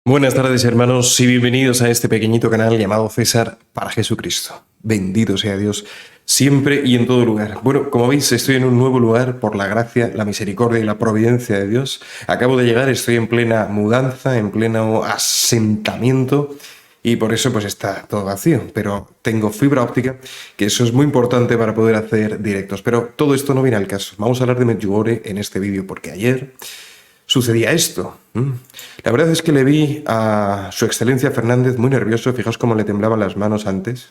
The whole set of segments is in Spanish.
Buenas tardes, hermanos, y bienvenidos a este pequeñito canal llamado César para Jesucristo. Bendito sea Dios, siempre y en todo lugar. Bueno, como veis, estoy en un nuevo lugar por la gracia, la misericordia y la providencia de Dios. Acabo de llegar, estoy en plena mudanza, en pleno asentamiento, y por eso pues está todo vacío. Pero tengo fibra óptica, que eso es muy importante para poder hacer directos. Pero todo esto no viene al caso. Vamos a hablar de Medjugorje en este vídeo, porque ayer sucedía esto. La verdad es que le vi a su excelencia Fernández muy nervioso. Fijaos cómo le temblaban las manos antes.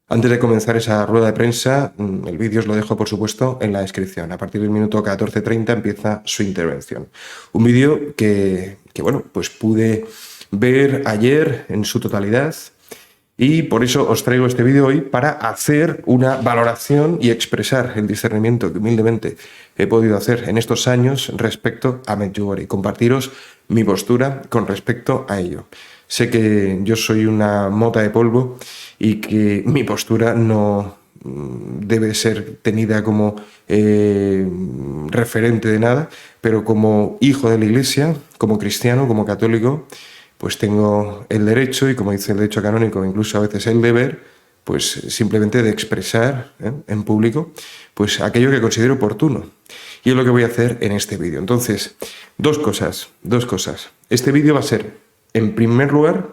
Antes de comenzar esa rueda de prensa, el vídeo os lo dejo, por supuesto, en la descripción. A partir del minuto 14:30 empieza su intervención. Un vídeo que bueno, pues pude ver ayer en su totalidad. Y por eso os traigo este vídeo hoy para hacer una valoración y expresar el discernimiento que humildemente he podido hacer en estos años respecto a Medjugorje y compartiros mi postura con respecto a ello. Sé que yo soy una mota de polvo y que mi postura no debe ser tenida como referente de nada, pero como hijo de la Iglesia, como cristiano, como católico, pues tengo el derecho, y como dice el derecho canónico, incluso a veces el deber, pues simplemente de expresar en público pues aquello que considero oportuno. Y es lo que voy a hacer en este vídeo. Entonces, dos cosas. Este vídeo va a ser, en primer lugar,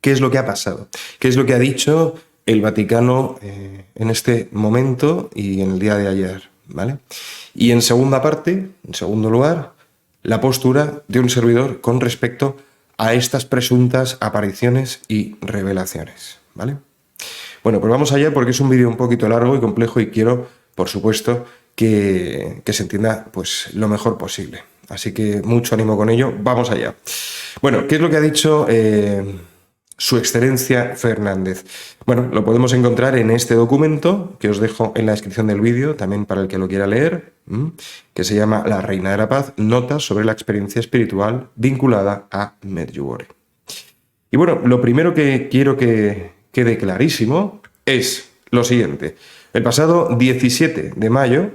qué es lo que ha pasado, qué es lo que ha dicho el Vaticano en este momento y en el día de ayer, ¿vale? Y en segunda parte, en segundo lugar, la postura de un servidor con respecto a estas presuntas apariciones y revelaciones, ¿vale? Bueno, pues vamos allá, porque es un vídeo un poquito largo y complejo y quiero, por supuesto, que se entienda pues lo mejor posible. Así que mucho ánimo con ello, vamos allá. Bueno, ¿qué es lo que ha dicho su excelencia Fernández? Bueno, lo podemos encontrar en este documento que os dejo en la descripción del vídeo, también para el que lo quiera leer, que se llama La Reina de la Paz, notas sobre la experiencia espiritual vinculada a Medjugorje. Y bueno, lo primero que quiero que quede clarísimo es lo siguiente. El pasado 17 de mayo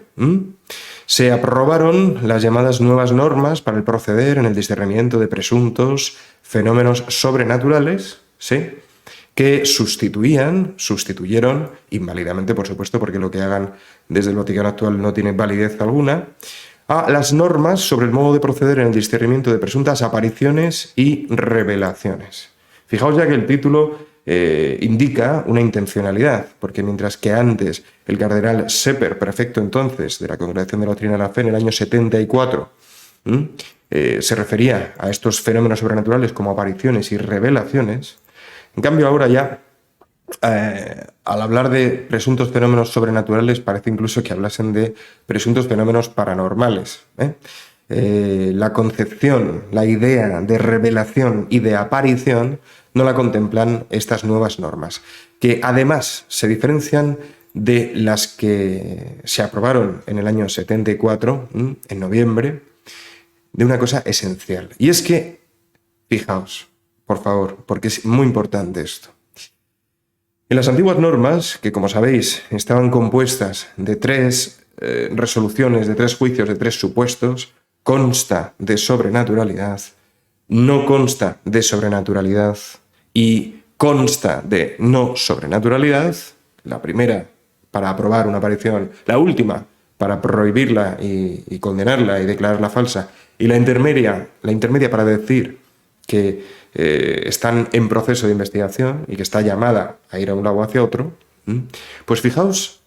se aprobaron las llamadas nuevas normas para el proceder en el discernimiento de presuntos fenómenos sobrenaturales, ¿sí?, que sustituyeron, inválidamente, por supuesto, porque lo que hagan desde el Vaticano actual no tiene validez alguna, a las normas sobre el modo de proceder en el discernimiento de presuntas apariciones y revelaciones. Fijaos ya que el título indica una intencionalidad, porque mientras que antes el cardenal Sepper, prefecto entonces de la Congregación de la Doctrina de la Fe en el año 74, se refería a estos fenómenos sobrenaturales como apariciones y revelaciones, en cambio ahora ya, al hablar de presuntos fenómenos sobrenaturales, parece incluso que hablasen de presuntos fenómenos paranormales. La concepción, la idea de revelación y de aparición no la contemplan estas nuevas normas, que además se diferencian de las que se aprobaron en el año 74, en noviembre, de una cosa esencial. Y es que, fijaos, por favor, porque es muy importante esto. En las antiguas normas, que como sabéis estaban compuestas de 3 resoluciones, de 3 juicios, de 3 supuestos, consta de sobrenaturalidad, no consta de sobrenaturalidad y consta de no sobrenaturalidad, la primera para aprobar una aparición, la última para prohibirla y condenarla y declararla falsa, y la intermedia para decir que están en proceso de investigación y que está llamada a ir a un lado o hacia otro, pues fijaos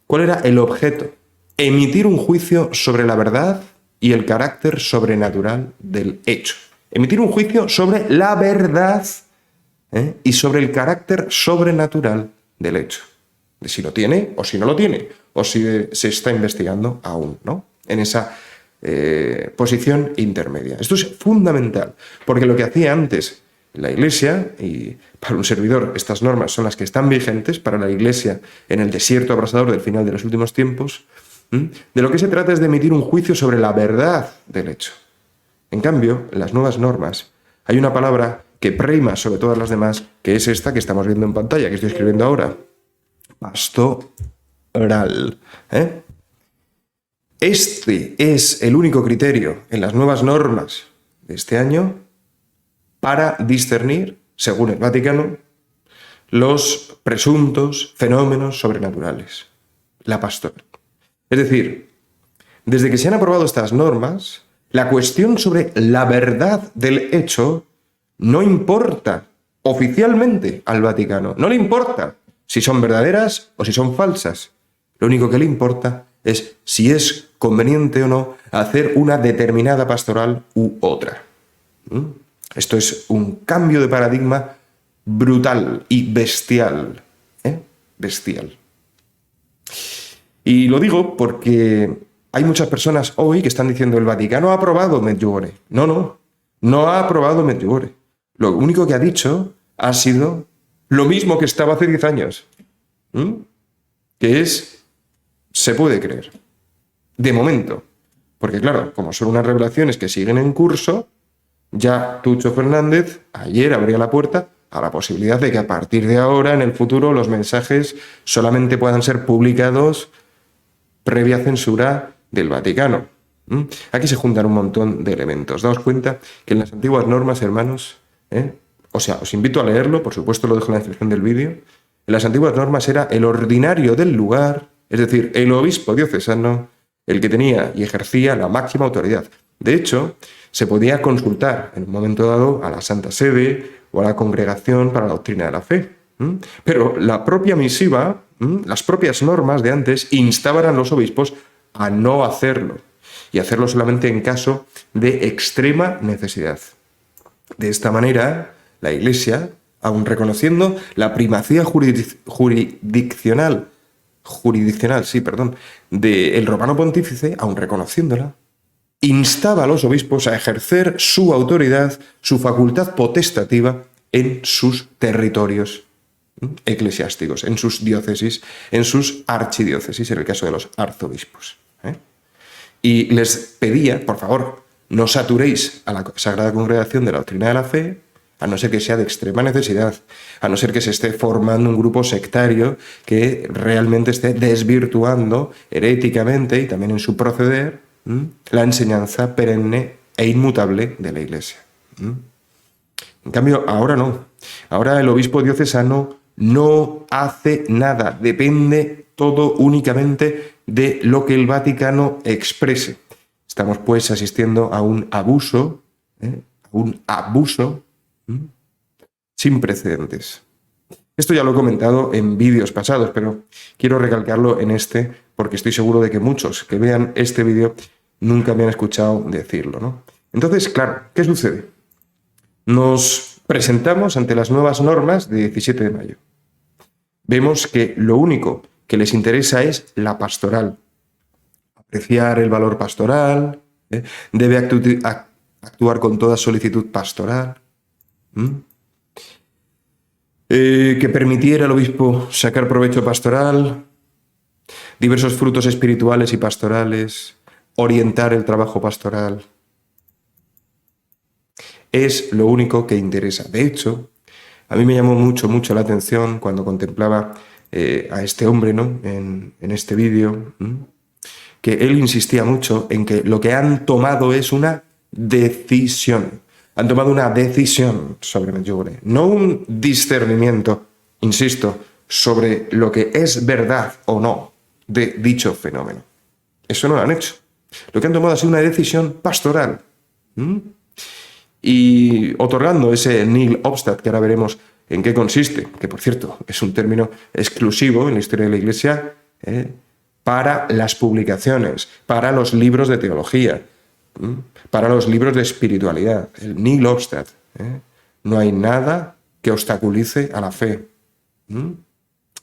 cuál era el objeto: emitir un juicio sobre la verdad y el carácter sobrenatural del hecho. Emitir un juicio sobre la verdad y sobre el carácter sobrenatural del hecho. De si lo tiene o si no lo tiene, o si se está investigando aún, ¿no? En esa posición intermedia. Esto es fundamental, porque lo que hacía antes la Iglesia, y para un servidor estas normas son las que están vigentes para la Iglesia en el desierto abrasador del final de los últimos tiempos, de lo que se trata es de emitir un juicio sobre la verdad del hecho. En cambio, en las nuevas normas hay una palabra que prima sobre todas las demás, que es esta que estamos viendo en pantalla, que estoy escribiendo ahora: pastoral. Este es el único criterio en las nuevas normas de este año para discernir, según el Vaticano, los presuntos fenómenos sobrenaturales, la pastoral. Es decir, desde que se han aprobado estas normas, la cuestión sobre la verdad del hecho no importa oficialmente al Vaticano. No le importa si son verdaderas o si son falsas. Lo único que le importa es si es conveniente o no hacer una determinada pastoral u otra. Esto es un cambio de paradigma brutal y bestial. Bestial. Y lo digo porque hay muchas personas hoy que están diciendo el Vaticano ha aprobado Medjugorje. No ha aprobado Medjugorje. Lo único que ha dicho ha sido lo mismo que estaba hace 10 años. Que es, se puede creer. De momento. Porque claro, como son unas revelaciones que siguen en curso, ya Tucho Fernández ayer abría la puerta a la posibilidad de que a partir de ahora, en el futuro, los mensajes solamente puedan ser publicados previa censura del Vaticano. Aquí se juntan un montón de elementos. Daos cuenta que en las antiguas normas, hermanos, o sea, os invito a leerlo, por supuesto lo dejo en la descripción del vídeo, en las antiguas normas era el ordinario del lugar, es decir, el obispo diocesano, el que tenía y ejercía la máxima autoridad. De hecho, se podía consultar en un momento dado a la Santa Sede o a la Congregación para la Doctrina de la Fe. Pero la propia misiva, las propias normas de antes, instaban a los obispos a no hacerlo y hacerlo solamente en caso de extrema necesidad. De esta manera, la Iglesia, aun reconociendo la primacía jurisdiccional del Romano Pontífice, aun reconociéndola, instaba a los obispos a ejercer su autoridad, su facultad potestativa en sus territorios eclesiásticos, en sus diócesis, en sus archidiócesis, en el caso de los arzobispos. Y les pedía, por favor, no saturéis a la Sagrada Congregación de la Doctrina de la Fe, a no ser que sea de extrema necesidad, a no ser que se esté formando un grupo sectario que realmente esté desvirtuando heréticamente y también en su proceder la enseñanza perenne e inmutable de la Iglesia. En cambio, ahora no. Ahora el obispo diocesano no hace nada, depende todo únicamente de lo que el Vaticano exprese. Estamos pues asistiendo a un abuso sin precedentes. Esto ya lo he comentado en vídeos pasados, pero quiero recalcarlo en este porque estoy seguro de que muchos que vean este vídeo nunca me han escuchado decirlo, ¿no? Entonces, claro, ¿qué sucede? Nos presentamos ante las nuevas normas de 17 de mayo. Vemos que lo único que les interesa es la pastoral. Apreciar el valor pastoral, debe actuar con toda solicitud pastoral, que permitiera al obispo sacar provecho pastoral, diversos frutos espirituales y pastorales, orientar el trabajo pastoral. Es lo único que interesa. De hecho, a mí me llamó mucho la atención cuando contemplaba a este hombre, ¿no? en este vídeo, que él insistía mucho en que lo que han tomado es una decisión. Han tomado una decisión sobre Medjugorje, no un discernimiento, insisto, sobre lo que es verdad o no de dicho fenómeno. Eso no lo han hecho. Lo que han tomado ha sido una decisión pastoral. Y otorgando ese nihil obstat, que ahora veremos en qué consiste, que por cierto es un término exclusivo en la historia de la Iglesia, para las publicaciones, para los libros de teología, para los libros de espiritualidad, el nihil obstat. No hay nada que obstaculice a la fe. En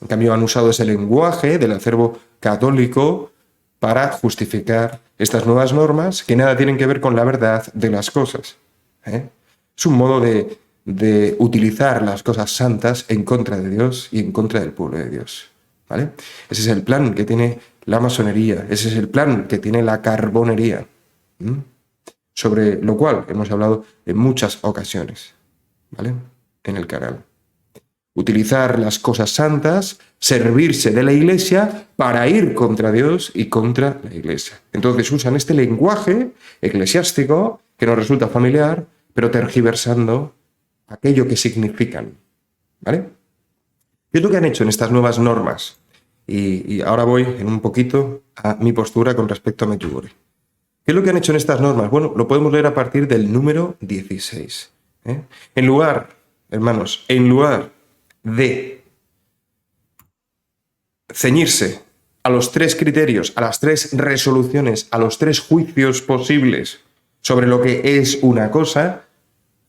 cambio, han usado ese lenguaje del acervo católico para justificar estas nuevas normas que nada tienen que ver con la verdad de las cosas. Es un modo de utilizar las cosas santas en contra de Dios y en contra del pueblo de Dios. ¿Vale? Ese es el plan que tiene la masonería, ese es el plan que tiene la carbonería, sobre lo cual hemos hablado en muchas ocasiones, ¿vale? En el canal. Utilizar las cosas santas, servirse de la Iglesia para ir contra Dios y contra la Iglesia. Entonces usan este lenguaje eclesiástico que nos resulta familiar, pero tergiversando aquello que significan, ¿vale? ¿Qué es lo que han hecho en estas nuevas normas? Y ahora voy en un poquito a mi postura con respecto a Medjugorje. ¿Qué es lo que han hecho en estas normas? Bueno, lo podemos leer a partir del número 16. En lugar, hermanos, en lugar de ceñirse a los 3 criterios, a las 3 resoluciones, a los 3 juicios posibles sobre lo que es una cosa,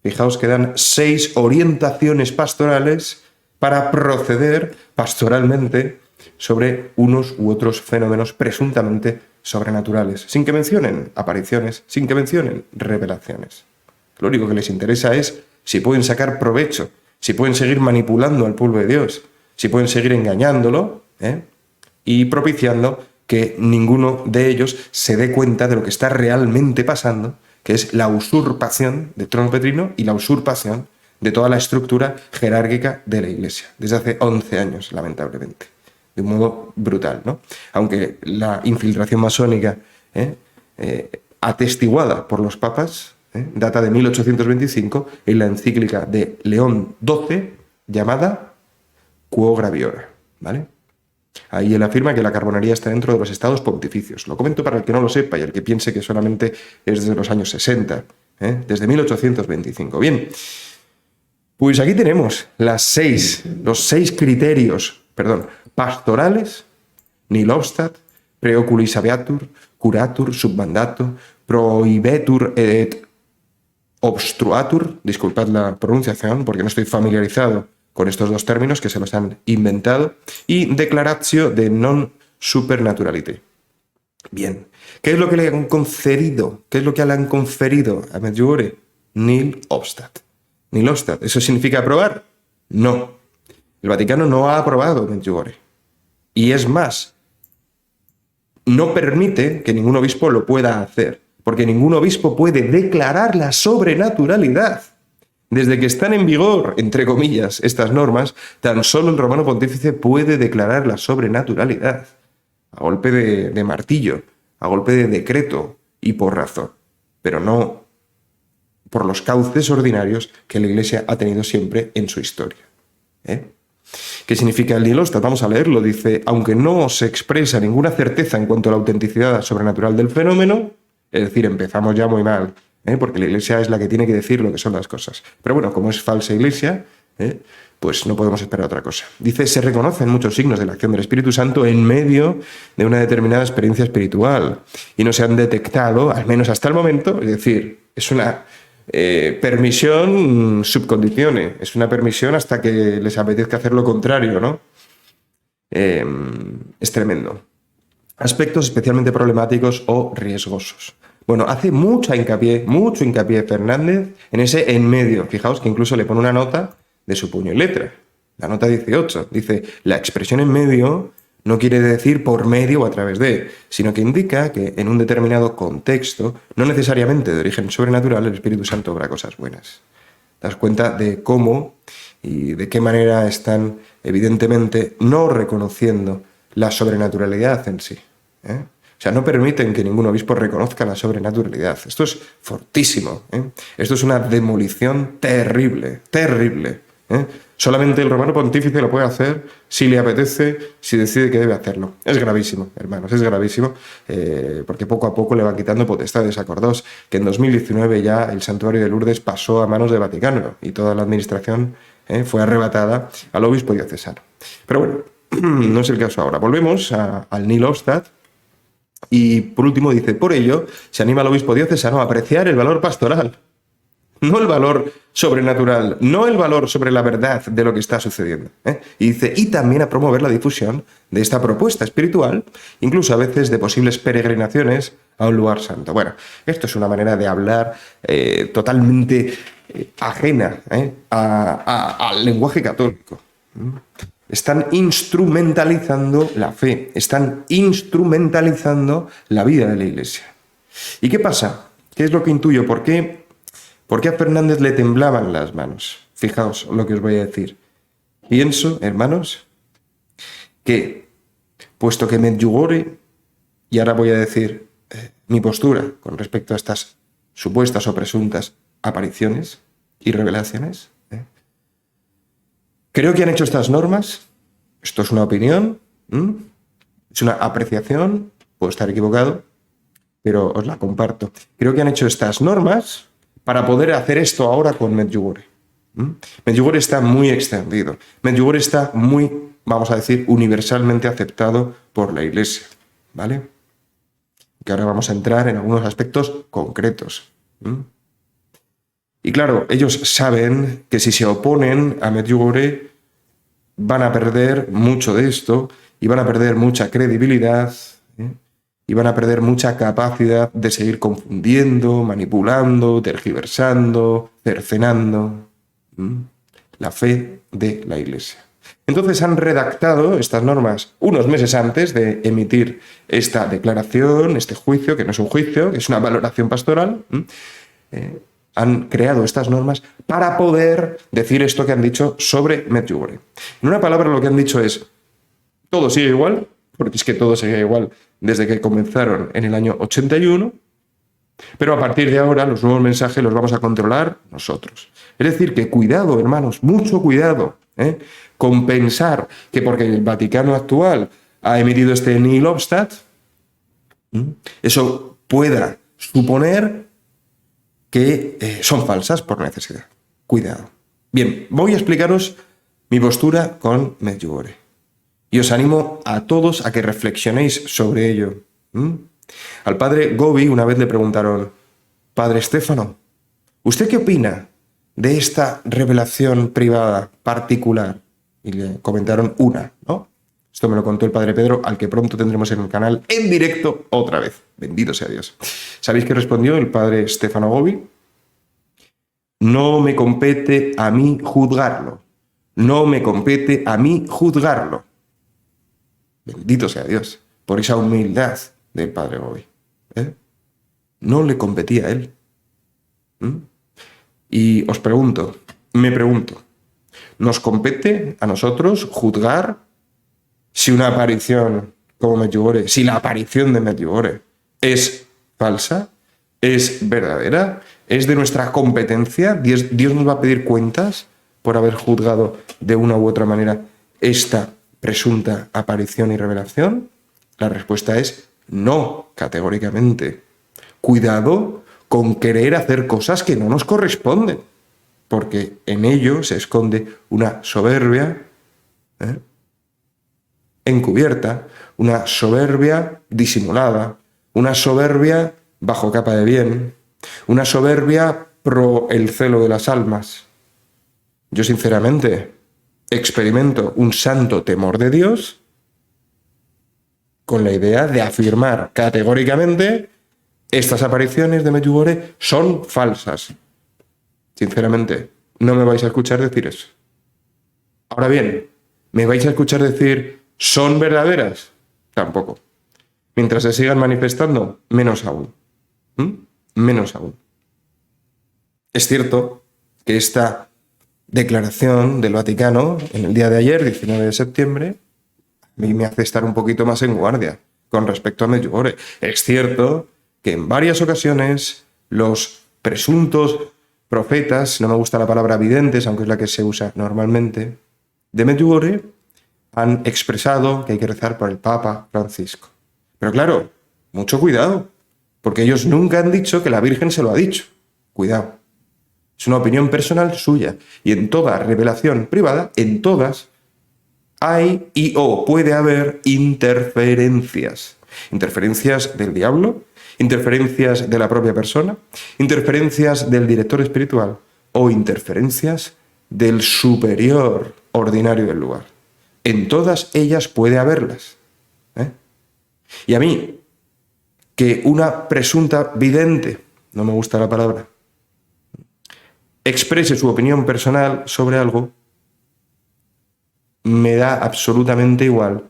fijaos que dan 6 orientaciones pastorales para proceder pastoralmente sobre unos u otros fenómenos presuntamente sobrenaturales, sin que mencionen apariciones, sin que mencionen revelaciones. Lo único que les interesa es si pueden sacar provecho, si pueden seguir manipulando al pueblo de Dios, si pueden seguir engañándolo, y propiciando que ninguno de ellos se dé cuenta de lo que está realmente pasando, que es la usurpación del trono petrino y la usurpación de toda la estructura jerárquica de la Iglesia, desde hace 11 años, lamentablemente, de un modo brutal, ¿no? Aunque la infiltración masónica atestiguada por los papas data de 1825 en la encíclica de León XII llamada Quo Graviora, ¿vale? Ahí él afirma que la carbonería está dentro de los estados pontificios. Lo comento para el que no lo sepa y el que piense que solamente es desde los años 60, desde 1825. Bien, pues aquí tenemos los 6 criterios, pastorales: nil obstat, preoculis habeatur, curatur, submandato, prohibetur et obstruatur, disculpad la pronunciación porque no estoy familiarizado con estos 2 términos que se los han inventado, y declaratio de non supernaturalite. Bien, ¿qué es lo que le han concedido? ¿Qué es lo que le han conferido a Medjugorje? Nil obstat. Nil obstat. ¿Eso significa aprobar? No. El Vaticano no ha aprobado Medjugorje. Y es más, no permite que ningún obispo lo pueda hacer, porque ningún obispo puede declarar la sobrenaturalidad. Desde que están en vigor, entre comillas, estas normas, tan solo el romano pontífice puede declarar la sobrenaturalidad, a golpe de martillo, a golpe de decreto y porrazo, pero no por los cauces ordinarios que la Iglesia ha tenido siempre en su historia. ¿Qué significa el nil obstat? Vamos a leerlo. Dice: aunque no se expresa ninguna certeza en cuanto a la autenticidad sobrenatural del fenómeno, es decir, empezamos ya muy mal, porque la Iglesia es la que tiene que decir lo que son las cosas. Pero bueno, como es falsa Iglesia, pues no podemos esperar otra cosa. Dice: se reconocen muchos signos de la acción del Espíritu Santo en medio de una determinada experiencia espiritual y no se han detectado, al menos hasta el momento, es decir, es una permisión subconditione, es una permisión hasta que les apetezca hacer lo contrario, ¿no? Es tremendo. Aspectos especialmente problemáticos o riesgosos. Bueno, hace mucho hincapié Fernández en ese en medio. Fijaos que incluso le pone una nota de su puño y letra. La nota 18. Dice: la expresión en medio no quiere decir por medio o a través de, sino que indica que en un determinado contexto, no necesariamente de origen sobrenatural, el Espíritu Santo obra cosas buenas. Te das cuenta de cómo y de qué manera están, evidentemente, no reconociendo la sobrenaturalidad en sí. O sea, no permiten que ningún obispo reconozca la sobrenaturalidad. Esto es fortísimo. Esto es una demolición terrible, terrible. Solamente el romano pontífice lo puede hacer si le apetece, si decide que debe hacerlo. Es gravísimo, hermanos, es gravísimo, porque poco a poco le van quitando potestades. Acordaos que en 2019 ya el santuario de Lourdes pasó a manos del Vaticano y toda la administración fue arrebatada al obispo diocesano. Pero bueno, no es el caso ahora. Volvemos al nil obstat. Y por último dice: por ello se anima al obispo diocesano a apreciar el valor pastoral, no el valor sobrenatural, no el valor sobre la verdad de lo que está sucediendo. Y dice: y también a promover la difusión de esta propuesta espiritual, incluso a veces de posibles peregrinaciones a un lugar santo. Bueno, esto es una manera de hablar totalmente ajena al lenguaje católico. Están instrumentalizando la fe, están instrumentalizando la vida de la Iglesia. ¿Y qué pasa? ¿Qué es lo que intuyo? ¿Por qué a Fernández le temblaban las manos? Fijaos lo que os voy a decir. Pienso, hermanos, que, puesto que Medjugorje, y ahora voy a decir mi postura con respecto a estas supuestas o presuntas apariciones y revelaciones. Creo que han hecho estas normas, esto es una opinión, es una apreciación, puedo estar equivocado, pero os la comparto. Creo que han hecho estas normas para poder hacer esto ahora con Medjugorje. Medjugorje está muy extendido. Medjugorje está muy, vamos a decir, universalmente aceptado por la Iglesia, ¿vale? Que ahora vamos a entrar en algunos aspectos concretos. Y claro, ellos saben que si se oponen a Medjugorje van a perder mucho de esto y van a perder mucha credibilidad, y van a perder mucha capacidad de seguir confundiendo, manipulando, tergiversando, cercenando la fe de la Iglesia. Entonces han redactado estas normas unos meses antes de emitir esta declaración, este juicio, que no es un juicio, que es una valoración pastoral. Han creado estas normas para poder decir esto que han dicho sobre Medjugorje. En una palabra, lo que han dicho es: todo sigue igual, porque es que todo sigue igual desde que comenzaron en el año 81, pero a partir de ahora los nuevos mensajes los vamos a controlar nosotros. Es decir, que cuidado, hermanos, mucho cuidado, con pensar que porque el Vaticano actual ha emitido este Nihil Obstat, eso pueda suponer que son falsas por necesidad. Cuidado. Bien, voy a explicaros mi postura con Medjugorje. Y os animo a todos a que reflexionéis sobre ello. Al padre Gobi una vez le preguntaron: Padre Estéfano, ¿usted qué opina de esta revelación privada, particular? Y le comentaron una, ¿no? Esto me lo contó el padre Pedro, al que pronto tendremos en el canal en directo otra vez. Bendito sea Dios. ¿Sabéis qué respondió el padre Stefano Gobi? No me compete a mí juzgarlo. No me compete a mí juzgarlo. Bendito sea Dios por esa humildad del padre Gobi. No le competía a él. Y os pregunto, me pregunto, ¿nos compete a nosotros juzgar si una aparición como Medjugorje, si la aparición de Medjugorje es falsa, es verdadera, es de nuestra competencia? ¿Dios nos va a pedir cuentas por haber juzgado de una u otra manera esta presunta aparición y revelación? La respuesta es no, categóricamente. Cuidado con querer hacer cosas que no nos corresponden, porque en ello se esconde una soberbia encubierta, una soberbia disimulada, una soberbia bajo capa de bien, una soberbia pro el celo de las almas. Yo sinceramente experimento un santo temor de Dios con la idea de afirmar categóricamente: estas apariciones de Medjugorje son falsas. Sinceramente, no me vais a escuchar decir eso. Ahora bien, ¿me vais a escuchar decir son verdaderas? Tampoco. Mientras se sigan manifestando, menos aún. Menos aún. Es cierto que esta declaración del Vaticano en el día de ayer, 19 de septiembre, a mí me hace estar un poquito más en guardia con respecto a Medjugorje. Es cierto que en varias ocasiones los presuntos profetas, no me gusta la palabra videntes, aunque es la que se usa normalmente, de Medjugorje, han expresado que hay que rezar por el Papa Francisco. Pero claro, mucho cuidado, porque ellos nunca han dicho que la Virgen se lo ha dicho. Cuidado. Es una opinión personal suya. Y en toda revelación privada, en todas, hay y o puede haber interferencias. Interferencias del diablo, interferencias de la propia persona, interferencias del director espiritual o interferencias del superior ordinario del lugar. En todas ellas puede haberlas. Y a mí, que una presunta vidente, no me gusta la palabra, exprese su opinión personal sobre algo, me da absolutamente igual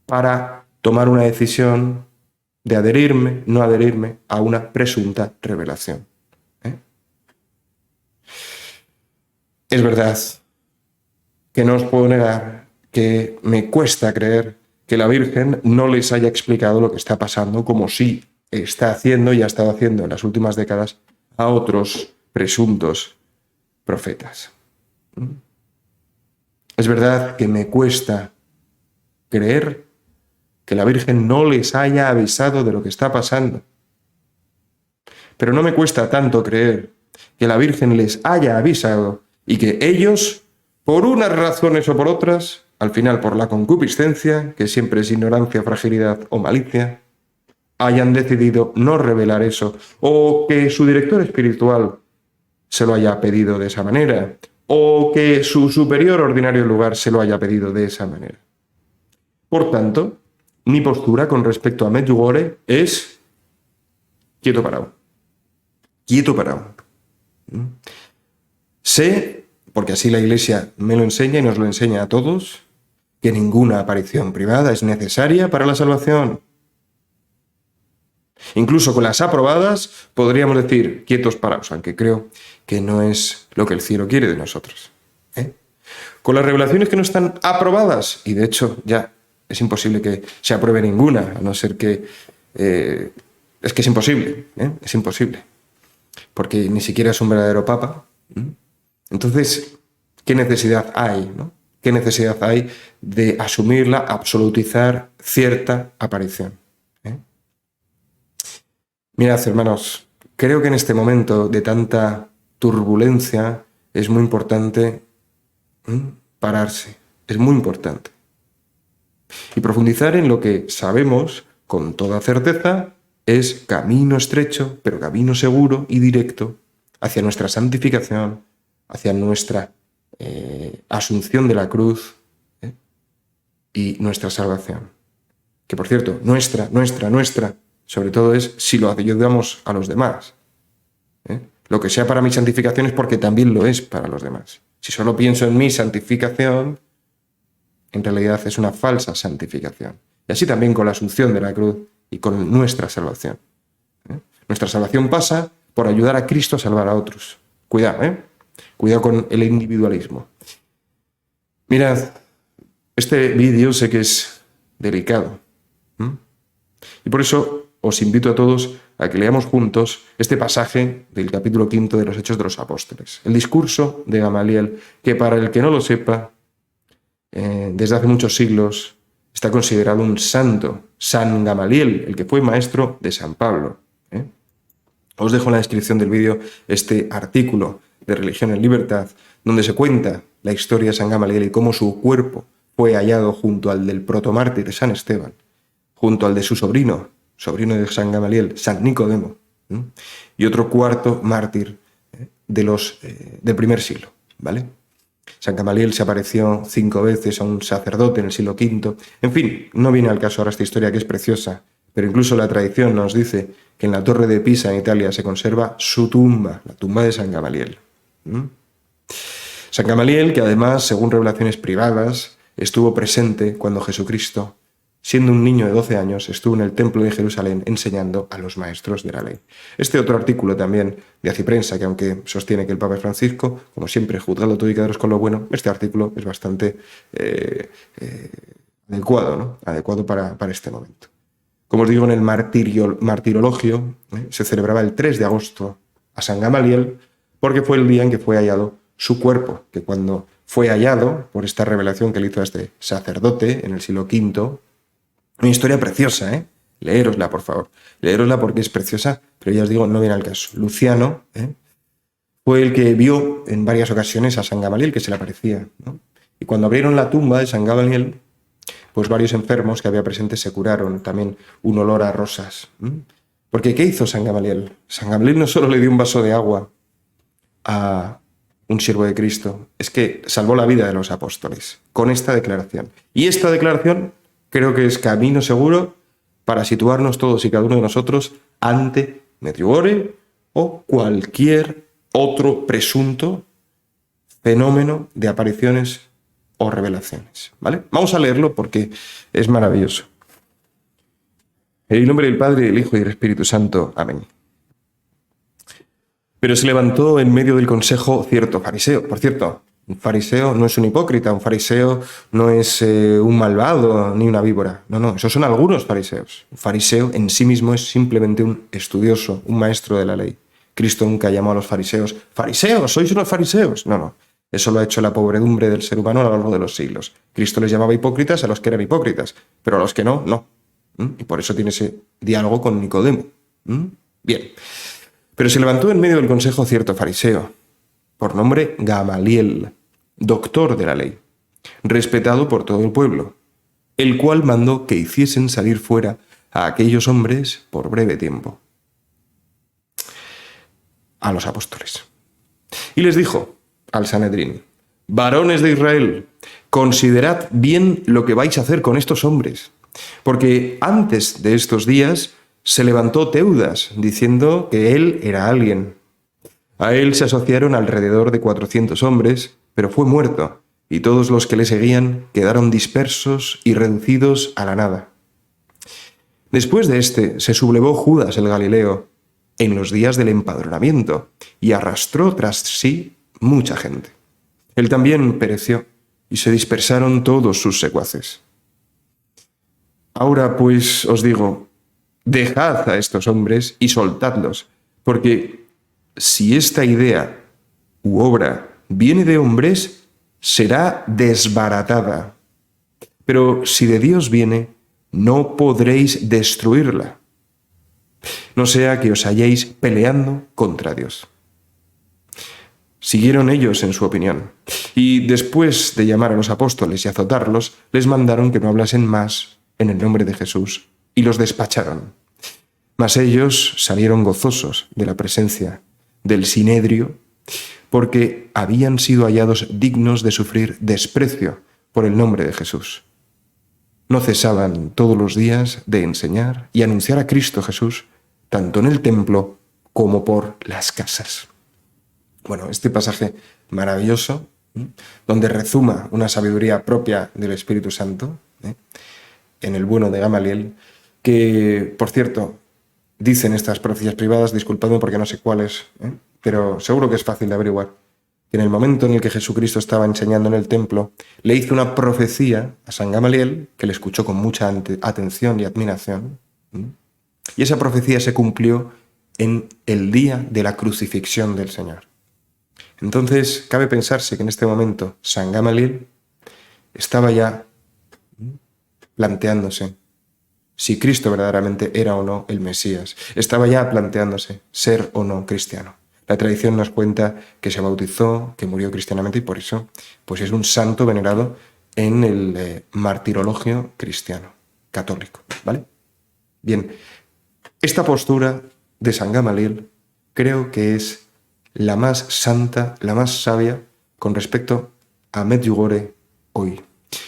para tomar una decisión de adherirme, no adherirme a una presunta revelación. Es verdad que no os puedo negar que me cuesta creer que la Virgen no les haya explicado lo que está pasando, como sí está haciendo y ha estado haciendo en las últimas décadas a otros presuntos profetas. Es verdad que me cuesta creer que la Virgen no les haya avisado de lo que está pasando. Pero no me cuesta tanto creer que la Virgen les haya avisado y que ellos, por unas razones o por otras, al final por la concupiscencia, que siempre es ignorancia, fragilidad o malicia, hayan decidido no revelar eso, o que su director espiritual se lo haya pedido de esa manera, o que su superior ordinario lugar se lo haya pedido de esa manera. Por tanto, mi postura con respecto a Medjugorje es quieto parado. Quieto parado. Sé, porque así la Iglesia me lo enseña y nos lo enseña a todos, que ninguna aparición privada es necesaria para la salvación. Incluso con las aprobadas podríamos decir quietos parados, aunque creo que no es lo que el cielo quiere de nosotros. Con las revelaciones que no están aprobadas, y de hecho ya es imposible que se apruebe ninguna, a no ser que... es que es imposible, es imposible, porque ni siquiera es un verdadero papa. Entonces, ¿qué necesidad hay, no? ¿Qué necesidad hay de asumirla, absolutizar cierta aparición? Mirad, hermanos, creo que en este momento de tanta turbulencia es muy importante pararse, es muy importante. Y profundizar en lo que sabemos con toda certeza es camino estrecho, pero camino seguro y directo hacia nuestra santificación, hacia nuestra asunción de la cruz y nuestra salvación. Que, por cierto, nuestra, sobre todo es si lo ayudamos a los demás. Lo que sea para mi santificación es porque también lo es para los demás. Si solo pienso en mi santificación, en realidad es una falsa santificación. Y así también con la asunción de la cruz y con nuestra salvación. Nuestra salvación pasa por ayudar a Cristo a salvar a otros. Cuidado, Cuidado con el individualismo. Mirad, este vídeo sé que es delicado. Y por eso os invito a todos a que leamos juntos este pasaje del capítulo 5 de los Hechos de los Apóstoles. El discurso de Gamaliel, que para el que no lo sepa, desde hace muchos siglos está considerado un santo, San Gamaliel, el que fue maestro de San Pablo. Os dejo en la descripción del vídeo este artículo de Religión en Libertad, donde se cuenta la historia de San Gamaliel y cómo su cuerpo fue hallado junto al del protomártir San Esteban, junto al de su sobrino de San Gamaliel, San Nicodemo, y otro cuarto mártir del primer siglo, ¿vale? San Gamaliel se apareció 5 veces a un sacerdote en el siglo V. En fin, no viene al caso ahora esta historia, que es preciosa, pero incluso la tradición nos dice que en la torre de Pisa, en Italia, se conserva su tumba, la tumba de San Gamaliel. San Gamaliel, que además, según revelaciones privadas, estuvo presente cuando Jesucristo, siendo un niño de 12 años, estuvo en el templo de Jerusalén enseñando a los maestros de la ley. Este otro artículo también de Aciprensa, que aunque sostiene que el Papa es Francisco, como siempre, juzgado todo y quedaros con lo bueno, este artículo es bastante adecuado, ¿no? Adecuado para este momento. Como os digo, en el martirologio se celebraba el 3 de agosto a San Gamaliel, porque fue el día en que fue hallado su cuerpo, que cuando fue hallado por esta revelación que le hizo a este sacerdote en el siglo V, una historia preciosa, Leérosla, por favor. Leérosla porque es preciosa, pero ya os digo, no viene al caso. Luciano fue el que vio en varias ocasiones a San Gamaliel, que se le aparecía, ¿no? Y cuando abrieron la tumba de San Gamaliel, pues varios enfermos que había presentes se curaron, también un olor a rosas. Porque ¿qué hizo San Gamaliel? San Gamaliel no solo le dio un vaso de agua a un siervo de Cristo, es que salvó la vida de los apóstoles con esta declaración. Y esta declaración creo que es camino seguro para situarnos todos y cada uno de nosotros ante Medjugorje o cualquier otro presunto fenómeno de apariciones o revelaciones, ¿vale? Vamos a leerlo porque es maravilloso. En el nombre del Padre, del Hijo y del Espíritu Santo. Amén. Pero se levantó en medio del consejo cierto fariseo. Por cierto, un fariseo no es un hipócrita, un fariseo no es un malvado ni una víbora. No, esos son algunos fariseos. Un fariseo en sí mismo es simplemente un estudioso, un maestro de la ley, Cristo nunca llamó a los fariseos, ¡fariseos! ¡Sois unos fariseos! No, no. Eso lo ha hecho la pobredumbre del ser humano a lo largo de los siglos. Cristo les llamaba hipócritas a los que eran hipócritas, pero a los que no, no. Y por eso tiene ese diálogo con Nicodemo. Bien. Pero se levantó en medio del consejo cierto fariseo, por nombre Gamaliel, doctor de la ley, respetado por todo el pueblo, el cual mandó que hiciesen salir fuera a aquellos hombres por breve tiempo, a los apóstoles. Y les dijo al Sanedrín: varones de Israel, considerad bien lo que vais a hacer con estos hombres, porque antes de estos días se levantó Teudas diciendo que él era alguien. A él se asociaron alrededor de 400 hombres, pero fue muerto, y todos los que le seguían quedaron dispersos y reducidos a la nada. Después de este se sublevó Judas el Galileo en los días del empadronamiento y arrastró tras sí mucha gente. Él también pereció y se dispersaron todos sus secuaces. Ahora pues os digo, dejad a estos hombres y soltadlos, porque si esta idea u obra viene de hombres, será desbaratada. Pero si de Dios viene, no podréis destruirla. No sea que os halléis peleando contra Dios. Siguieron ellos en su opinión, y después de llamar a los apóstoles y azotarlos, les mandaron que no hablasen más en el nombre de Jesús, y los despacharon. Mas ellos salieron gozosos de la presencia del Sinedrio, porque habían sido hallados dignos de sufrir desprecio por el nombre de Jesús. No cesaban todos los días de enseñar y anunciar a Cristo Jesús, tanto en el templo como por las casas. Bueno, este pasaje maravilloso, donde rezuma una sabiduría propia del Espíritu Santo, en el bueno de Gamaliel, que, por cierto, dicen estas profecías privadas, disculpadme porque no sé cuáles, pero seguro que es fácil de averiguar, que en el momento en el que Jesucristo estaba enseñando en el templo, le hizo una profecía a San Gamaliel, que le escuchó con mucha atención y admiración, y esa profecía se cumplió en el día de la crucifixión del Señor. Entonces, cabe pensarse que en este momento San Gamaliel estaba ya planteándose si Cristo verdaderamente era o no el Mesías. Estaba ya planteándose ser o no cristiano. La tradición nos cuenta que se bautizó, que murió cristianamente y por eso pues es un santo venerado en el martirologio cristiano, católico, ¿vale? Bien, esta postura de San Gamaliel creo que es la más santa, la más sabia con respecto a Medjugorje hoy.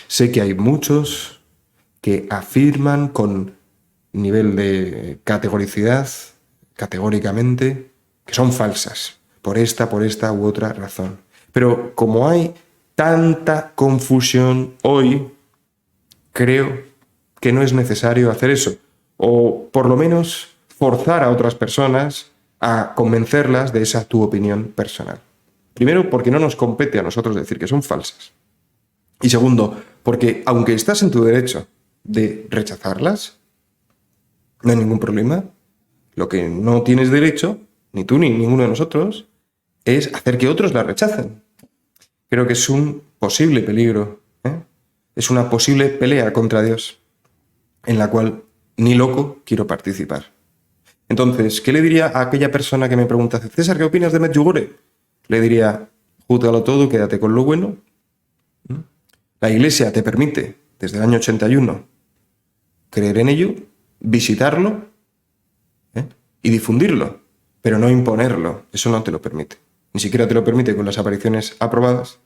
Sé que hay muchos que afirman con nivel de categoricidad, categóricamente, que son falsas, por esta u otra razón. Pero como hay tanta confusión hoy, creo que no es necesario hacer eso, o por lo menos forzar a otras personas a convencerlas de esa tu opinión personal. Primero, porque no nos compete a nosotros decir que son falsas. Y segundo, porque aunque estás en tu derecho de rechazarlas, no hay ningún problema. Lo que no tienes derecho, ni tú ni ninguno de nosotros, es hacer que otros las rechacen. Creo que es un posible peligro, es una posible pelea contra Dios, en la cual ni loco quiero participar. Entonces, ¿qué le diría a aquella persona que me pregunta, César, ¿qué opinas de Medjugorje? Le diría, júzgalo todo, quédate con lo bueno. La Iglesia te permite, desde el año 81, creer en ello, visitarlo y difundirlo, pero no imponerlo. Eso no te lo permite. Ni siquiera te lo permite con las apariciones aprobadas.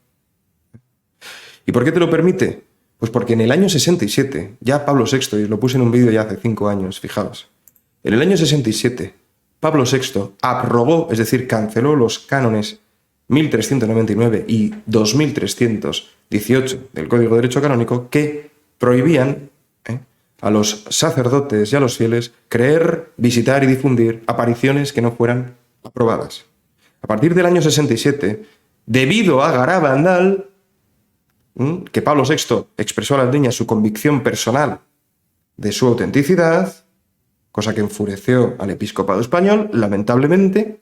¿Y por qué te lo permite? Pues porque en el año 67, ya Pablo VI, y lo puse en un vídeo ya hace 5 años, fijaos, en el año 67, Pablo VI abrogó, es decir, canceló los cánones 1399 y 2318 del Código de Derecho Canónico que prohibían a los sacerdotes y a los fieles creer, visitar y difundir apariciones que no fueran aprobadas. A partir del año 67, debido a Garabandal, que Pablo VI expresó a las niñas su convicción personal de su autenticidad, cosa que enfureció al episcopado español, lamentablemente,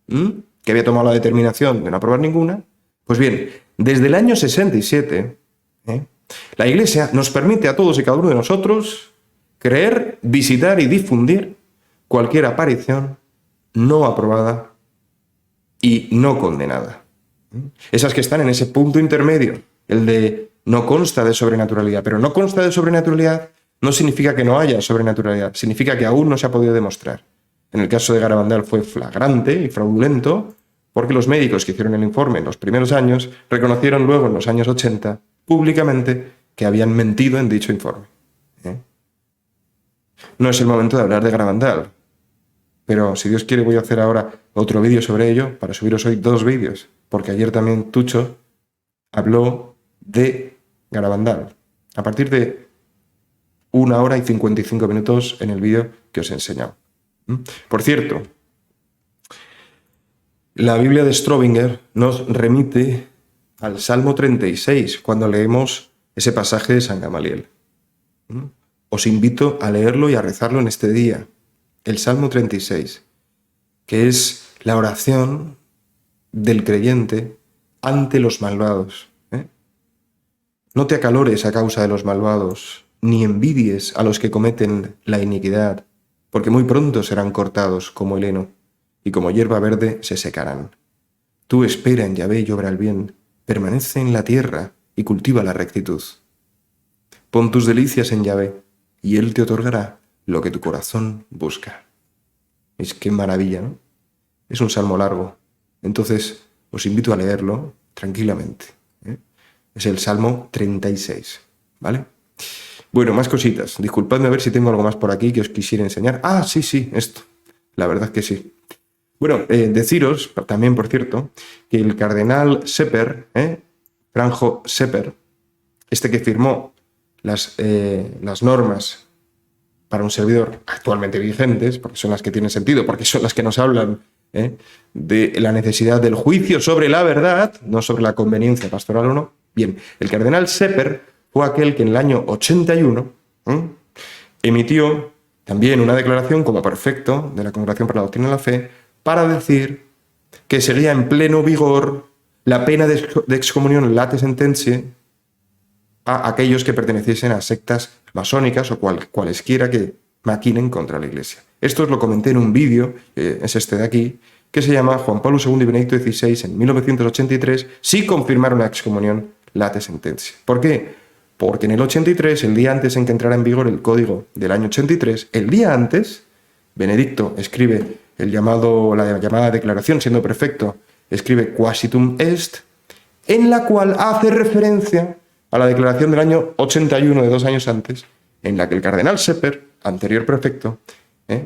que había tomado la determinación de no aprobar ninguna. Pues bien, desde el año 67, la Iglesia nos permite a todos y cada uno de nosotros creer, visitar y difundir cualquier aparición no aprobada y no condenada. Esas que están en ese punto intermedio, el de no consta de sobrenaturalidad. Pero no consta de sobrenaturalidad no significa que no haya sobrenaturalidad, significa que aún no se ha podido demostrar. En el caso de Garabandal fue flagrante y fraudulento porque los médicos que hicieron el informe en los primeros años reconocieron luego en los años 80 públicamente que habían mentido en dicho informe. No es el momento de hablar de Garabandal, pero si Dios quiere voy a hacer ahora otro vídeo sobre ello para subiros hoy 2 vídeos, porque ayer también Tucho habló de Garabandal a partir de 1 hora y 55 minutos en el vídeo que os he enseñado. Por cierto, la Biblia de Ströbinger nos remite al Salmo 36 cuando leemos ese pasaje de San Gamaliel. Os invito a leerlo y a rezarlo en este día. El Salmo 36, que es la oración del creyente ante los malvados. No te acalores a causa de los malvados, ni envidies a los que cometen la iniquidad, porque muy pronto serán cortados como el heno, y como hierba verde se secarán. Tú espera en Yahvé y obra el bien, permanece en la tierra y cultiva la rectitud. Pon tus delicias en Yahvé, y Él te otorgará lo que tu corazón busca. Es que maravilla, ¿no? Es un salmo largo, entonces os invito a leerlo tranquilamente. Es el Salmo 36, ¿vale? Bueno, más cositas. Disculpadme a ver si tengo algo más por aquí que os quisiera enseñar. Ah, sí, esto. La verdad que sí. Bueno, deciros, también por cierto, que el cardenal Sepper, Franjo Sepper, este que firmó las normas para un servidor actualmente vigentes, porque son las que tienen sentido, porque son las que nos hablan de la necesidad del juicio sobre la verdad, no sobre la conveniencia pastoral o no. Bien, el cardenal Sepper fue aquel que en el año 81 emitió también una declaración como prefecto de la Congregación para la Doctrina de la Fe para decir que seguía en pleno vigor la pena de excomunión late sententiae a aquellos que perteneciesen a sectas masónicas o cualesquiera que maquinen contra la Iglesia. Esto os lo comenté en un vídeo, es este de aquí, que se llama Juan Pablo II y Benedicto XVI en 1983 sí confirmaron la excomunión late sententiae. ¿Por qué? Porque en el 83, el día antes en que entrara en vigor el código del año 83, el día antes, Benedicto escribe la llamada declaración, siendo prefecto, escribe Quasitum Est, en la cual hace referencia a la declaración del año 81, de 2 años antes, en la que el cardenal Sepper, anterior prefecto,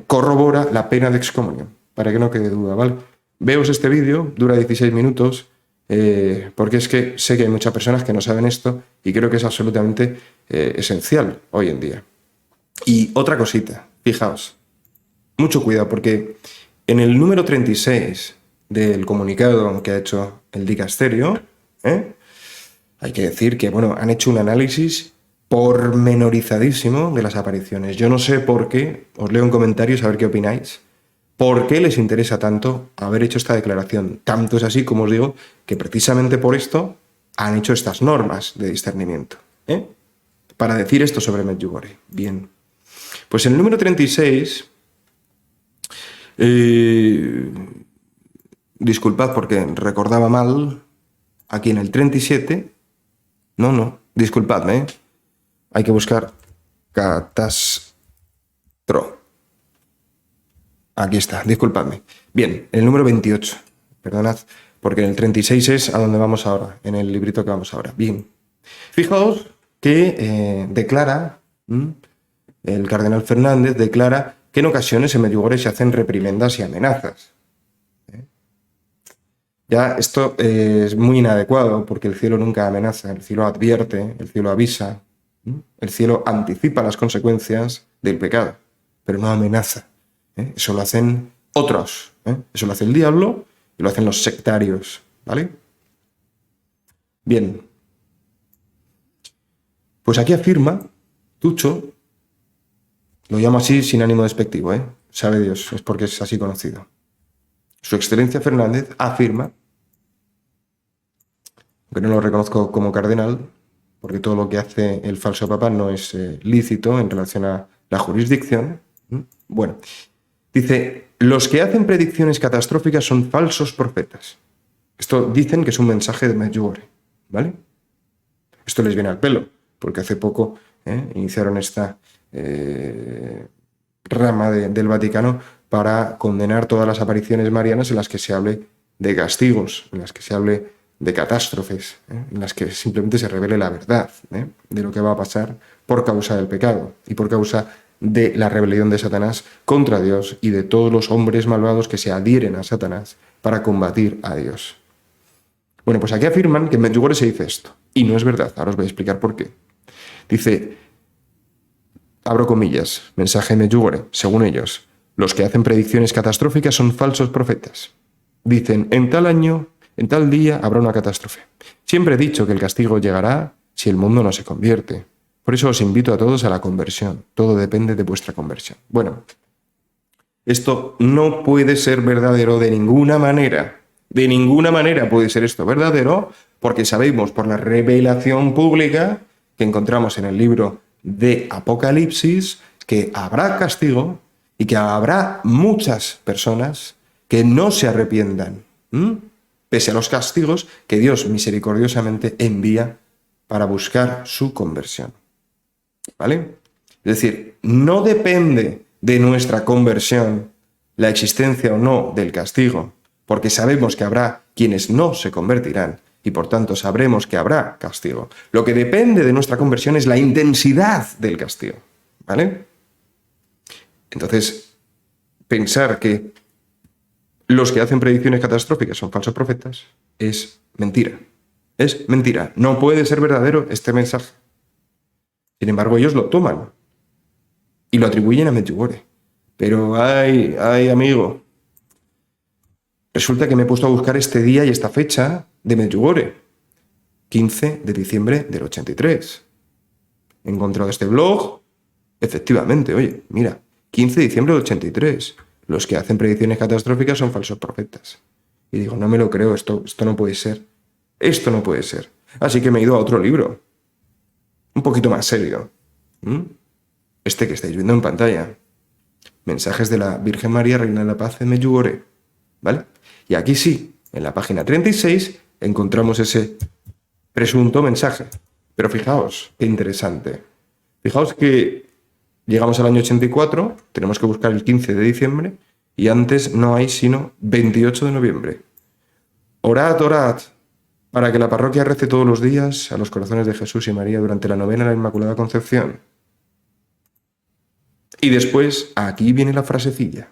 corrobora la pena de excomunión, para que no quede duda, ¿vale? Veos este vídeo, dura 16 minutos, porque es que sé que hay muchas personas que no saben esto y creo que es absolutamente esencial hoy en día. Y otra cosita, fijaos, mucho cuidado, porque en el número 36 del comunicado que ha hecho el dicasterio, hay que decir que, bueno, han hecho un análisis pormenorizadísimo de las apariciones. Yo no sé por qué, os leo en comentarios a ver qué opináis, por qué les interesa tanto haber hecho esta declaración. Tanto es así, como os digo, que precisamente por esto han hecho estas normas de discernimiento, para decir esto sobre Medjugorje. Bien, pues en el número 36, disculpad porque recordaba mal, aquí en el 37, disculpadme, hay que buscar catastro. Aquí está, disculpadme. Bien, el número 28, perdonad, porque en el 36 es a donde vamos ahora, en el librito que vamos ahora. Bien, fijaos que declara, el cardenal Fernández declara que en ocasiones en Medjugorje se hacen reprimendas y amenazas. Ya esto es muy inadecuado porque el cielo nunca amenaza, el cielo advierte, el cielo avisa, el cielo anticipa las consecuencias del pecado, pero no amenaza. Eso lo hacen otros, eso lo hace el diablo y lo hacen los sectarios, ¿vale? Bien, pues aquí afirma Tucho, lo llamo así sin ánimo despectivo, sabe Dios, es porque es así conocido. Su Excelencia Fernández afirma, aunque no lo reconozco como cardenal, porque todo lo que hace el falso papa no es lícito en relación a la jurisdicción. Bueno, dice, los que hacen predicciones catastróficas son falsos profetas. Esto dicen que es un mensaje de Medjugorje, ¿vale? Esto les viene al pelo, porque hace poco iniciaron esta rama del Vaticano para condenar todas las apariciones marianas en las que se hable de castigos, en las que se hable de catástrofes, en las que simplemente se revele la verdad de lo que va a pasar por causa del pecado y por causa de la rebelión de Satanás contra Dios y de todos los hombres malvados que se adhieren a Satanás para combatir a Dios. Bueno, pues aquí afirman que en Medjugorje se dice esto, y no es verdad. Ahora os voy a explicar por qué. Dice, abro comillas, mensaje de Medjugorje, según ellos, los que hacen predicciones catastróficas son falsos profetas. Dicen, en tal año, en tal día habrá una catástrofe. Siempre he dicho que el castigo llegará si el mundo no se convierte. Por eso os invito a todos a la conversión. Todo depende de vuestra conversión. Bueno, esto no puede ser verdadero de ninguna manera. De ninguna manera puede ser esto verdadero, porque sabemos por la revelación pública que encontramos en el libro de Apocalipsis que habrá castigo y que habrá muchas personas que no se arrepientan, pese a los castigos que Dios misericordiosamente envía para buscar su conversión. ¿Vale? Es decir, no depende de nuestra conversión la existencia o no del castigo, porque sabemos que habrá quienes no se convertirán y por tanto sabremos que habrá castigo. Lo que depende de nuestra conversión es la intensidad del castigo, ¿vale? Entonces, pensar que los que hacen predicciones catastróficas son falsos profetas es mentira. Es mentira. No puede ser verdadero este mensaje. Sin embargo, ellos lo toman y lo atribuyen a Medjugorje. Pero, ay, amigo, resulta que me he puesto a buscar este día y esta fecha de Medjugorje, 15 de diciembre del 83. He encontrado este blog, efectivamente, oye, mira, 15 de diciembre del 83. Los que hacen predicciones catastróficas son falsos profetas. Y digo, no me lo creo, esto no puede ser. Esto no puede ser. Así que me he ido a otro libro, un poquito más serio. Este que estáis viendo en pantalla. Mensajes de la Virgen María, Reina de la Paz en Medjugorje. ¿Vale? Y aquí sí, en la página 36, encontramos ese presunto mensaje. Pero fijaos, qué interesante. Fijaos que llegamos al año 84, tenemos que buscar el 15 de diciembre, y antes no hay sino 28 de noviembre. Orad, orad, para que la parroquia rece todos los días a los corazones de Jesús y María durante la novena de la Inmaculada Concepción. Y después, aquí viene la frasecilla.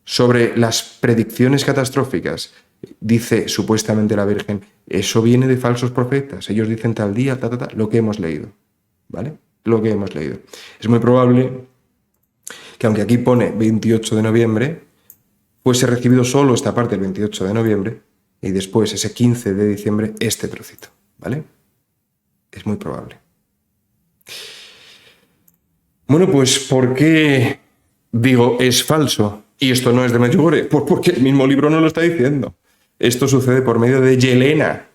Sobre las predicciones catastróficas, dice supuestamente la Virgen, eso viene de falsos profetas, ellos dicen tal día, lo que hemos leído, ¿vale? Lo que hemos leído. Es muy probable que aunque aquí pone 28 de noviembre, fuese recibido solo esta parte el 28 de noviembre y después ese 15 de diciembre este trocito, ¿vale? Es muy probable. Bueno, pues ¿por qué digo es falso? Y esto no es de Medjugorje, pues porque el mismo libro no lo está diciendo. Esto sucede por medio de Yelena.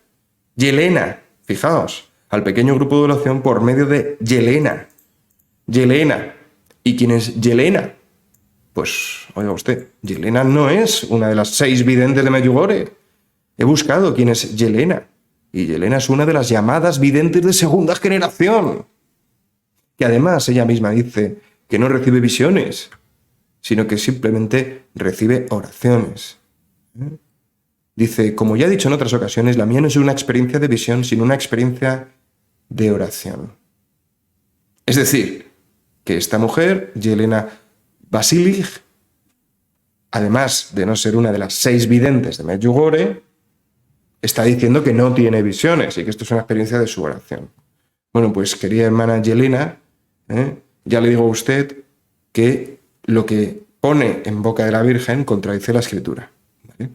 Yelena, fijaos, al pequeño grupo de oración por medio de Yelena. Yelena. ¿Y quién es Yelena? Pues, oiga usted, Yelena no es una de las 6 videntes de Medjugorje. He buscado quién es Yelena. Y Yelena es una de las llamadas videntes de segunda generación. Que además ella misma dice que no recibe visiones, sino que simplemente recibe oraciones. Dice, como ya he dicho en otras ocasiones, la mía no es una experiencia de visión, sino una experiencia de oración. Es decir, que esta mujer, Yelena Vasilich, además de no ser una de las 6 videntes de Medjugorje, está diciendo que no tiene visiones y que esto es una experiencia de su oración. Bueno, pues querida hermana Yelena, ya le digo a usted que lo que pone en boca de la Virgen contradice la Escritura. ¿Vale?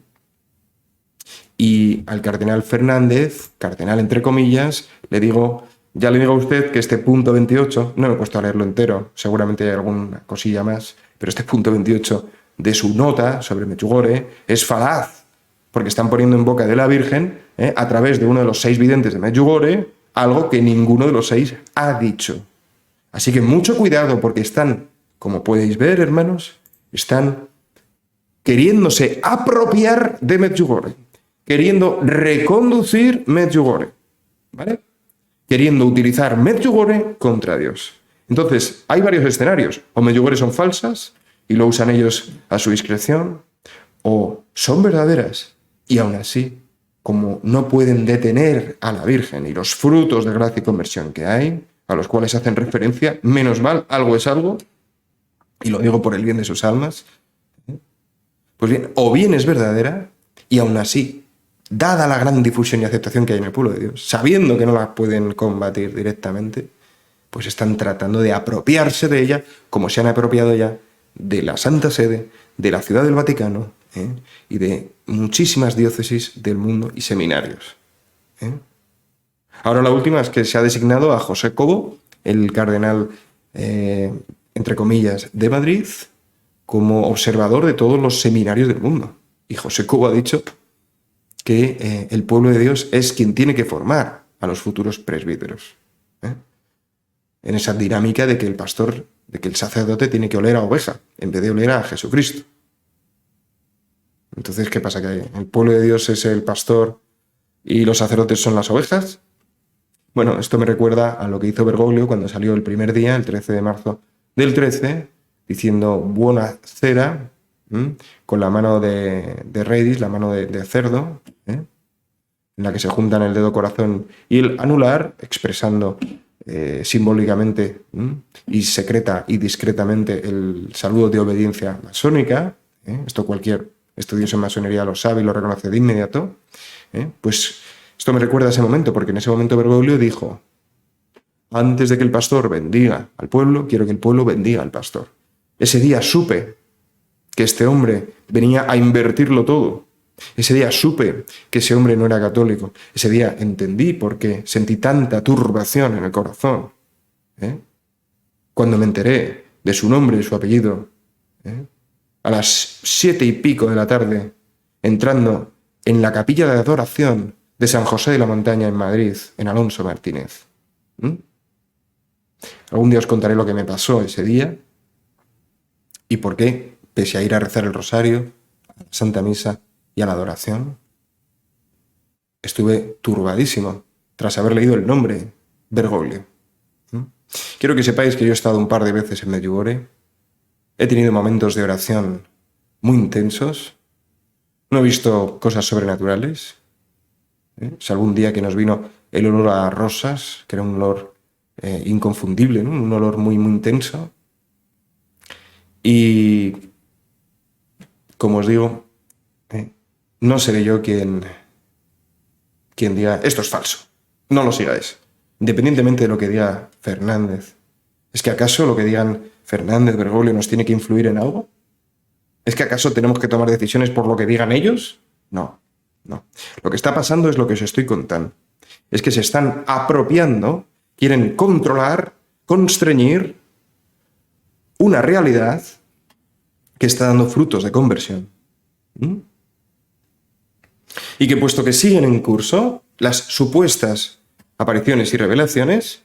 Y al cardenal Fernández, cardenal entre comillas, ya le digo a usted que este punto 28, no me he puesto a leerlo entero, seguramente hay alguna cosilla más, pero este punto 28 de su nota sobre Medjugorje es falaz, porque están poniendo en boca de la Virgen, a través de uno de los 6 videntes de Medjugorje, algo que ninguno de los 6 ha dicho. Así que mucho cuidado, porque están, como podéis ver, hermanos, están queriéndose apropiar de Medjugorje, queriendo reconducir Medjugorje, ¿vale? Queriendo utilizar Medjugorje contra Dios. Entonces, hay varios escenarios. O Medjugorje son falsas y lo usan ellos a su discreción, o son verdaderas y aún así, como no pueden detener a la Virgen y los frutos de gracia y conversión que hay, a los cuales hacen referencia, menos mal, algo es algo, y lo digo por el bien de sus almas, pues bien, o bien es verdadera y aún así, dada la gran difusión y aceptación que hay en el pueblo de Dios, sabiendo que no la pueden combatir directamente, pues están tratando de apropiarse de ella como se han apropiado ya de la Santa Sede, de la Ciudad del Vaticano, y de muchísimas diócesis del mundo y seminarios. Ahora la última es que se ha designado a José Cobo, el cardenal, entre comillas, de Madrid, como observador de todos los seminarios del mundo. Y José Cobo ha dicho que el pueblo de Dios es quien tiene que formar a los futuros presbíteros. En esa dinámica de que el pastor, de que el sacerdote tiene que oler a oveja, en vez de oler a Jesucristo. Entonces, ¿qué pasa? ¿Que el pueblo de Dios es el pastor y los sacerdotes son las ovejas? Bueno, esto me recuerda a lo que hizo Bergoglio cuando salió el primer día, el 13 de marzo del 13, diciendo buona cera, con la mano de redis, la mano de cerdo, en la que se juntan el dedo corazón y el anular, expresando simbólicamente y secreta y discretamente el saludo de obediencia masónica. Esto cualquier estudioso en masonería lo sabe y lo reconoce de inmediato. Pues esto me recuerda a ese momento, porque en ese momento Bergoglio dijo: antes de que el pastor bendiga al pueblo, quiero que el pueblo bendiga al pastor. Ese día supe que este hombre venía a invertirlo todo. Ese día supe que ese hombre no era católico. Ese día entendí por qué sentí tanta turbación en el corazón. Cuando me enteré de su nombre y su apellido, a las 7 y pico de la tarde, entrando en la capilla de adoración de San José de la Montaña en Madrid, en Alonso Martínez. Algún día os contaré lo que me pasó ese día y por qué, pese a ir a rezar el rosario, a la Santa Misa y a la adoración, estuve turbadísimo tras haber leído el nombre Bergoglio. Quiero que sepáis que yo he estado un par de veces en Medjugorje, he tenido momentos de oración muy intensos, no he visto cosas sobrenaturales, salvo un día que nos vino el olor a rosas, que era un olor inconfundible, ¿no? Un olor muy, muy intenso. Y, como os digo, no seré yo quien diga esto es falso, no lo sigáis, independientemente de lo que diga Fernández. ¿Es que acaso lo que digan Fernández, Bergoglio nos tiene que influir en algo? ¿Es que acaso tenemos que tomar decisiones por lo que digan ellos? No. Lo que está pasando es lo que os estoy contando. Es que se están apropiando, quieren controlar, constreñir una realidad que está dando frutos de conversión. Y que, puesto que siguen en curso las supuestas apariciones y revelaciones,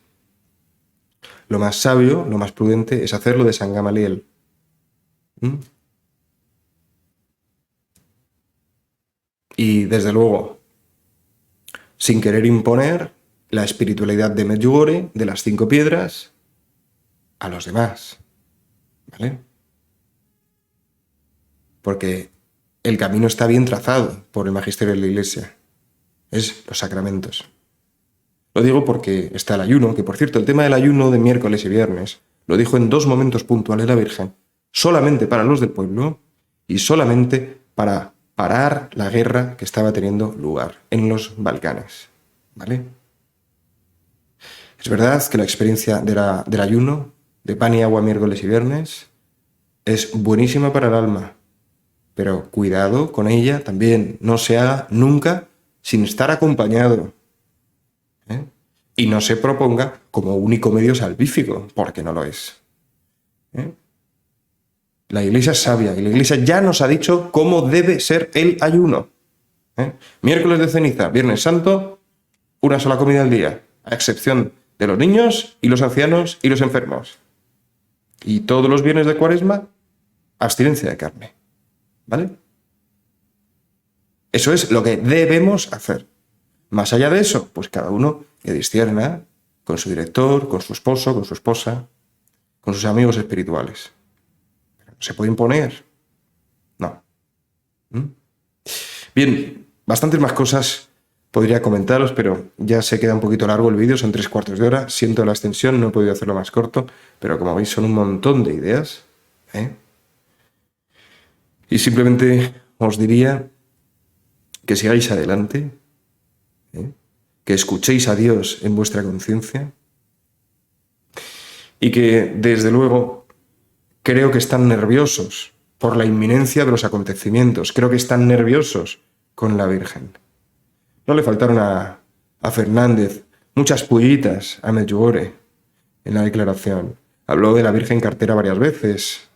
lo más sabio, lo más prudente es hacerlo de San Gamaliel. Y, desde luego, sin querer imponer la espiritualidad de Medjugorje, de las 5 piedras, a los demás, ¿vale? Porque el camino está bien trazado por el magisterio de la Iglesia. Es los sacramentos. Lo digo porque está el ayuno, que por cierto, el tema del ayuno de miércoles y viernes lo dijo en 2 momentos puntuales la Virgen, solamente para los del pueblo y solamente para parar la guerra que estaba teniendo lugar en los Balcanes, ¿vale? Es verdad que la experiencia del ayuno, de pan y agua miércoles y viernes, es buenísima para el alma, pero cuidado con ella también, no se haga nunca sin estar acompañado. Y no se proponga como único medio salvífico, porque no lo es. La Iglesia es sabia y la Iglesia ya nos ha dicho cómo debe ser el ayuno. Miércoles de ceniza, Viernes Santo, una sola comida al día, a excepción de los niños y los ancianos y los enfermos. Y todos los viernes de Cuaresma, abstinencia de carne. ¿Vale? Eso es lo que debemos hacer. Más allá de eso, pues cada uno que discierna con su director, con su esposo, con su esposa, con sus amigos espirituales. ¿Se puede imponer? No. Bien, bastantes más cosas podría comentaros, pero ya se queda un poquito largo el vídeo, son 3/4 de hora. Siento la extensión, no he podido hacerlo más corto, pero como veis son un montón de ideas. Y simplemente os diría que sigáis adelante, que escuchéis a Dios en vuestra conciencia y que, desde luego, creo que están nerviosos por la inminencia de los acontecimientos. Creo que están nerviosos con la Virgen. No le faltaron a Fernández muchas pullitas a Medjugorje en la declaración. Habló de la Virgen cartera varias veces,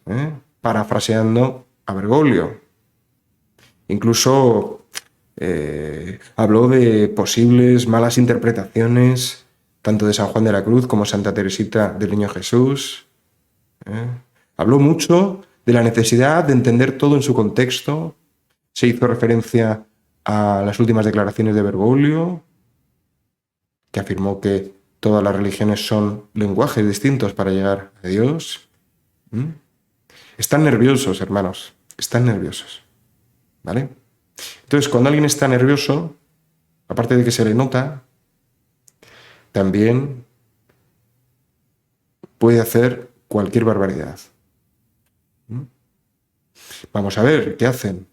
parafraseando a Bergoglio. Incluso habló de posibles malas interpretaciones tanto de San Juan de la Cruz como Santa Teresita del Niño Jesús. Habló mucho de la necesidad de entender todo en su contexto. Se hizo referencia a las últimas declaraciones de Bergoglio, que afirmó que todas las religiones son lenguajes distintos para llegar a Dios. Están nerviosos, hermanos, están nerviosos. ¿Vale? Entonces, cuando alguien está nervioso, aparte de que se le nota, también puede hacer cualquier barbaridad. Vamos a ver qué hacen.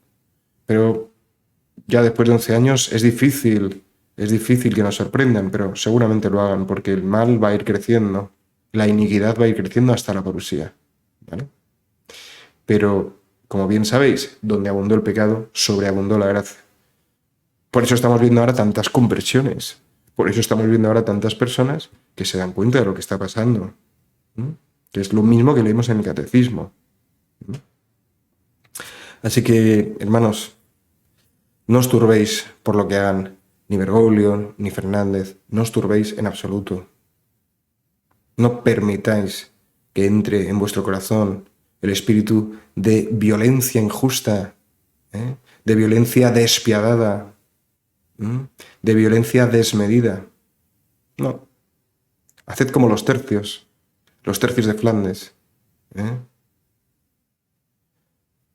Pero ya después de 11 años es difícil que nos sorprendan, pero seguramente lo hagan, porque el mal va a ir creciendo, la iniquidad va a ir creciendo hasta la porusía. ¿Vale? Pero, como bien sabéis, donde abundó el pecado, sobreabundó la gracia. Por eso estamos viendo ahora tantas conversiones. Por eso estamos viendo ahora tantas personas que se dan cuenta de lo que está pasando. Que es lo mismo que leímos en el catecismo. Así que, hermanos, no os turbéis por lo que hagan ni Bergoglio ni Fernández. No os turbéis en absoluto. No permitáis que entre en vuestro corazón el espíritu de violencia injusta, de violencia despiadada, de violencia desmedida. No. Haced como los tercios de Flandes.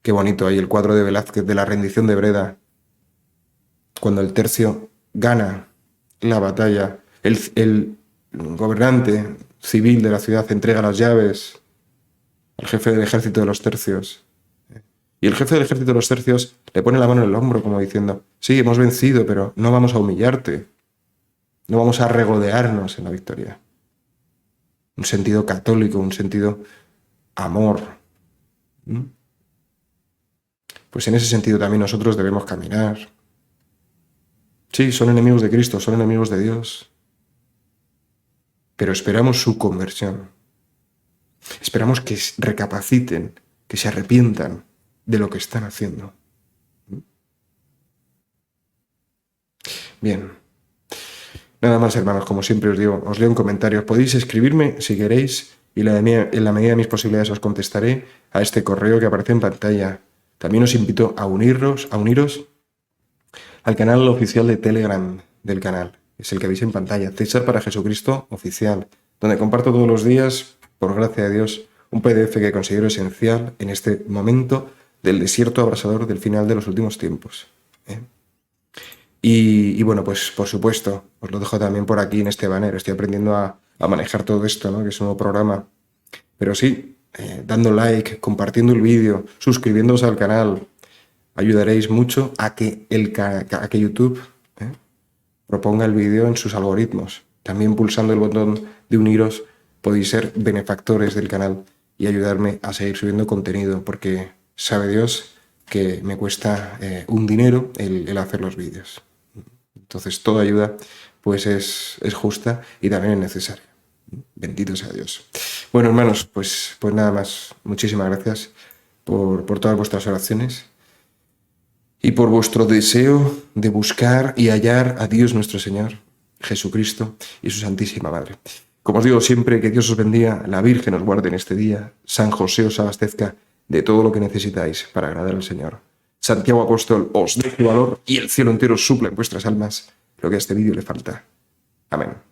Qué bonito ahí el cuadro de Velázquez de la rendición de Breda, cuando el tercio gana la batalla, el gobernante civil de la ciudad entrega las llaves al jefe del ejército de los tercios. Y el jefe del ejército de los tercios le pone la mano en el hombro como diciendo: sí, hemos vencido, pero no vamos a humillarte. No vamos a regodearnos en la victoria. Un sentido católico, un sentido amor. Pues en ese sentido también nosotros debemos caminar. Sí, son enemigos de Cristo, son enemigos de Dios. Pero esperamos su conversión. Esperamos que recapaciten, que se arrepientan de lo que están haciendo. Bien. Nada más, hermanos, como siempre os digo, os leo en comentarios. Podéis escribirme si queréis y en la medida de mis posibilidades os contestaré a este correo que aparece en pantalla. También os invito a uniros al canal oficial de Telegram del canal. Es el que veis en pantalla, César para Jesucristo Oficial, donde comparto todos los días, por gracia de Dios, un PDF que considero esencial en este momento del desierto abrasador del final de los últimos tiempos. Y bueno, pues por supuesto, os lo dejo también por aquí en este banner. Estoy aprendiendo a manejar todo esto, ¿no? Que es un nuevo programa. Pero sí, dando like, compartiendo el vídeo, suscribiéndoos al canal, ayudaréis mucho a que YouTube proponga el vídeo en sus algoritmos. También pulsando el botón de uniros podéis ser benefactores del canal y ayudarme a seguir subiendo contenido, porque sabe Dios que me cuesta un dinero el hacer los vídeos. Entonces toda ayuda pues es justa y también es necesaria. Bendito sea Dios. Bueno, hermanos, pues nada más. Muchísimas gracias. por todas vuestras oraciones y por vuestro deseo de buscar y hallar a Dios nuestro Señor, Jesucristo y su Santísima Madre. Como os digo siempre, que Dios os bendiga, la Virgen os guarde en este día, San José os abastezca de todo lo que necesitáis para agradar al Señor. Santiago Apóstol os dé su valor y el cielo entero supla en vuestras almas lo que a este vídeo le falta. Amén.